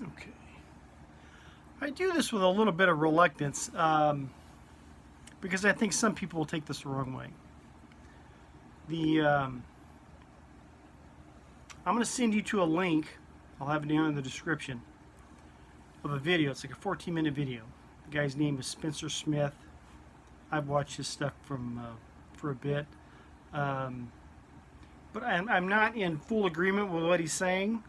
Okay. I do this with a little bit of reluctance because I think some people will take this the wrong way. The I'm going to send you to a link. I'll have it down in the description of a video. It's like a 14-minute video. The guy's name is Spencer Smith. I've watched his stuff from for a bit, but I'm not in full agreement with what he's saying.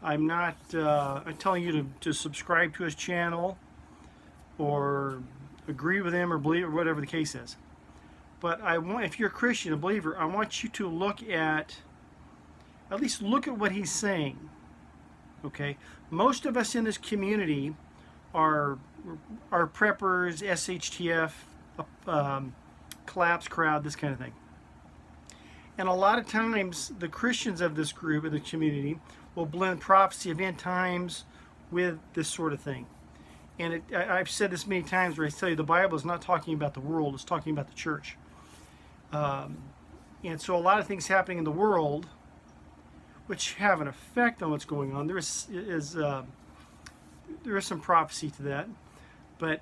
I'm not I'm telling you to subscribe to his channel or agree with him or believe or whatever the case is. But I want, if you're a Christian, a believer, I want you to look at least look at what he's saying. Okay, most of us in this community are preppers, SHTF, collapse crowd, this kind of thing. And a lot of times, the Christians of this group, of the community, will blend prophecy of end times with this sort of thing. And I've said this many times where I tell you the Bible is not talking about the world, it's talking about the church. And so a lot of things happening in the world which have an effect on what's going on. There is some prophecy to that, but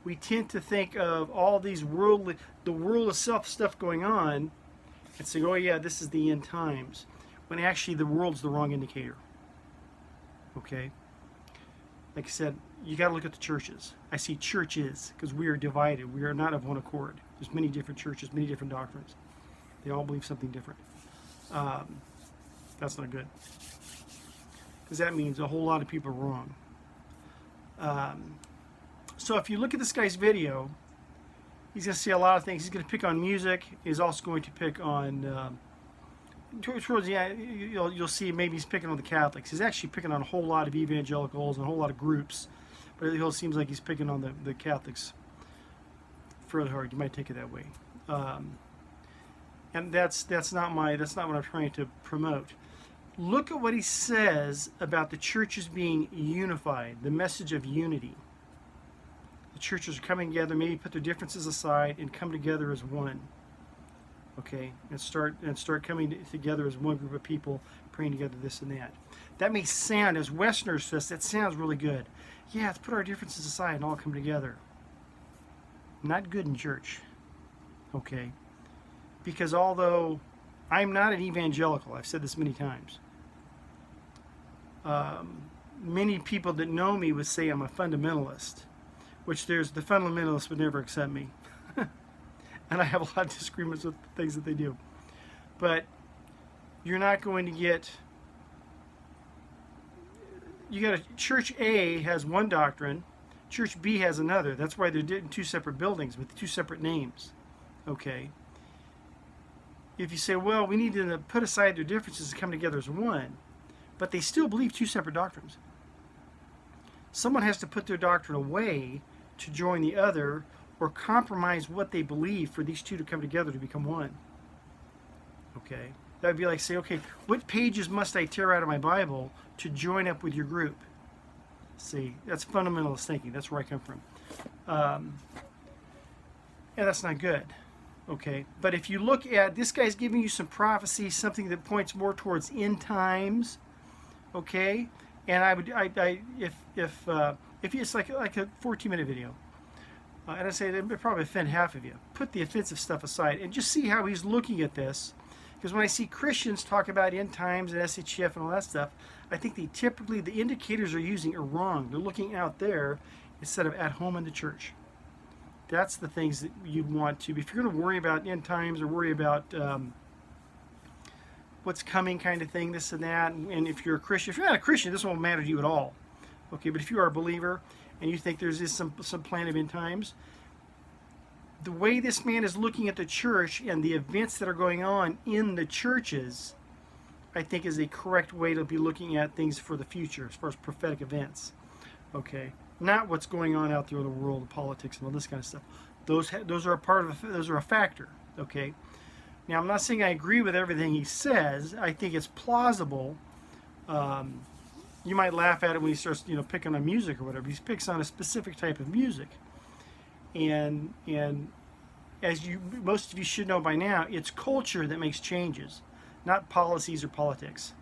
we tend to think of all these the world itself stuff going on, and say, oh yeah, this is the end times, when actually the world's the wrong indicator. Okay? Like I said, you got to look at the churches. I see churches because we are divided. We are not of one accord. There's many different churches, many different doctrines. They all believe something different. That's not good, because that means a whole lot of people are wrong. So if you look at this guy's video, he's going to see a lot of things. He's going to pick on music. He's also going to pick on towards the end, you'll see maybe he's picking on the Catholics. He's actually picking on a whole lot of evangelicals and a whole lot of groups, but it seems like he's picking on the Catholics fairly hard. You might take it that way, and that's not what I'm trying to promote. Look at what he says about the churches being unified, the message of unity. The churches are coming together, maybe put their differences aside and come together as one. Okay, and start coming together as one group of people, praying together, this and that. That may sound, as Westerners says, that sounds really good. Yeah, let's put our differences aside and all come together. Not good in church. Okay, because although I'm not an evangelical, I've said this many times. Many people that know me would say I'm a fundamentalist, which the fundamentalists would never accept me. And I have a lot of disagreements with the things that they do. But you're not going to get... Church A has one doctrine, Church B has another. That's why they're in two separate buildings with two separate names. Okay? If you say, well, we need to put aside their differences and come together as one, but they still believe two separate doctrines. Someone has to put their doctrine away to join the other, or compromise what they believe for these two to come together to become one. Okay? That would be like say, okay, what pages must I tear out of my Bible to join up with your group? See, that's fundamentalist thinking. That's where I come from. And that's not good. Okay? But if you look at, this guy's giving you some prophecy, something that points more towards end times. Okay? And if it's like a 14-minute video, and I say it would probably offend half of you. Put the offensive stuff aside and just see how he's looking at this. Because when I see Christians talk about end times and SHF and all that stuff, I think the indicators they're using are wrong. They're looking out there instead of at home in the church. That's the things that you'd want to. If you're going to worry about end times or worry about what's coming kind of thing, this and that, and if you're a Christian, if you're not a Christian, this won't matter to you at all. Okay, but if you are a believer and you think there's some plan of end times, the way this man is looking at the church and the events that are going on in the churches, I think is a correct way to be looking at things for the future as far as prophetic events. Okay, not what's going on out there in the world, the politics and all this kind of stuff. Those are a part of those are a factor. Okay, now I'm not saying I agree with everything he says. I think it's plausible. You might laugh at it when he starts, picking on music or whatever. He picks on a specific type of music, and as most of you should know by now, it's culture that makes changes, not policies or politics.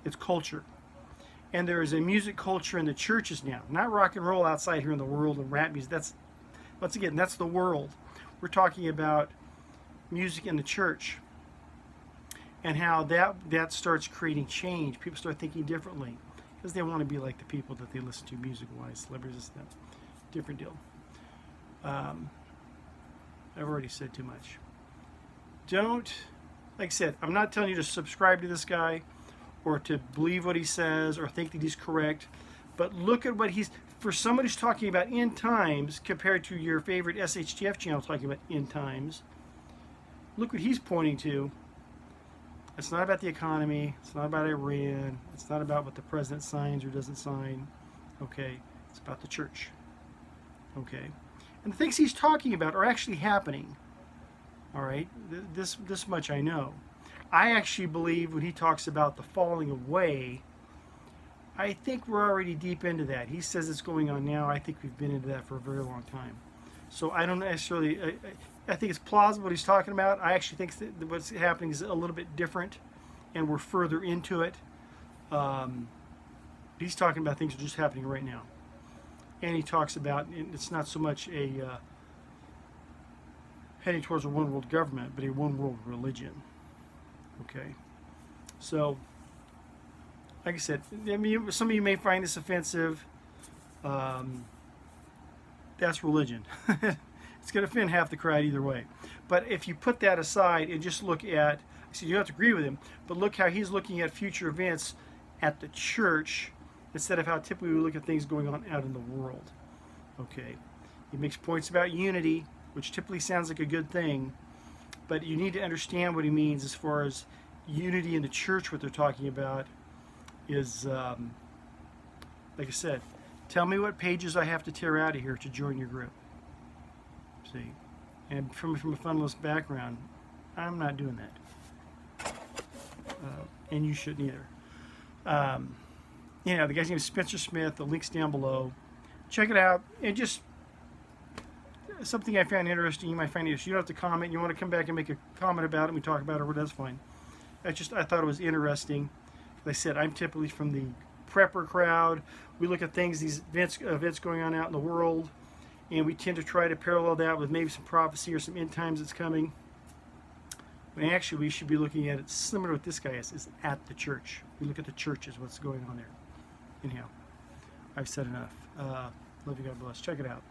It's culture. And there is a music culture in the churches now, not rock and roll outside here in the world and rap music. That's, once again, that's the world. We're talking about music in the church and how that starts creating change. People start thinking differently because they want to be like the people that they listen to music-wise, celebrities, that different deal. I've already said too much. Don't, like I said, I'm not telling you to subscribe to this guy or to believe what he says or think that he's correct, but look at what he's, for somebody who's talking about end times compared to your favorite SHTF channel talking about end times, look what he's pointing to. It's not about the economy. It's not about Iran. It's not about what the president signs or doesn't sign. Okay, it's about the church. Okay, and the things he's talking about are actually happening. All right, this much I know. I actually believe when he talks about the falling away, I think we're already deep into that. He says it's going on now. I think we've been into that for a very long time. So I don't necessarily, I think it's plausible what he's talking about. I actually think that what's happening is a little bit different and we're further into it. He's talking about things that are just happening right now. And he talks about, it's not so much a heading towards a one world government, but a one world religion. Okay, so like I said, I mean, some of you may find this offensive. That's religion. It's going to offend half the crowd either way. But if you put that aside and just look at, so you don't have to agree with him, but look how he's looking at future events at the church instead of how typically we look at things going on out in the world. Okay, he makes points about unity, which typically sounds like a good thing. But you need to understand what he means as far as unity in the church. What they're talking about is, like I said, tell me what pages I have to tear out of here to join your group. See? And from a fundamentalist background, I'm not doing that. And you shouldn't either. You know, the guy's name is Spencer Smith. The link's down below. Check it out. And just something I found interesting, you might find interesting. You don't have to comment. You want to come back and make a comment about it and we talk about it, that's fine. I thought it was interesting. Like I said, I'm typically from the prepper crowd. We look at things, these events going on out in the world, and we tend to try to parallel that with maybe some prophecy or some end times that's coming. When actually we should be looking at it similar to what this guy is at the church. We look at the church as what's going on there. Anyhow, I've said enough. Love you, God bless. Check it out.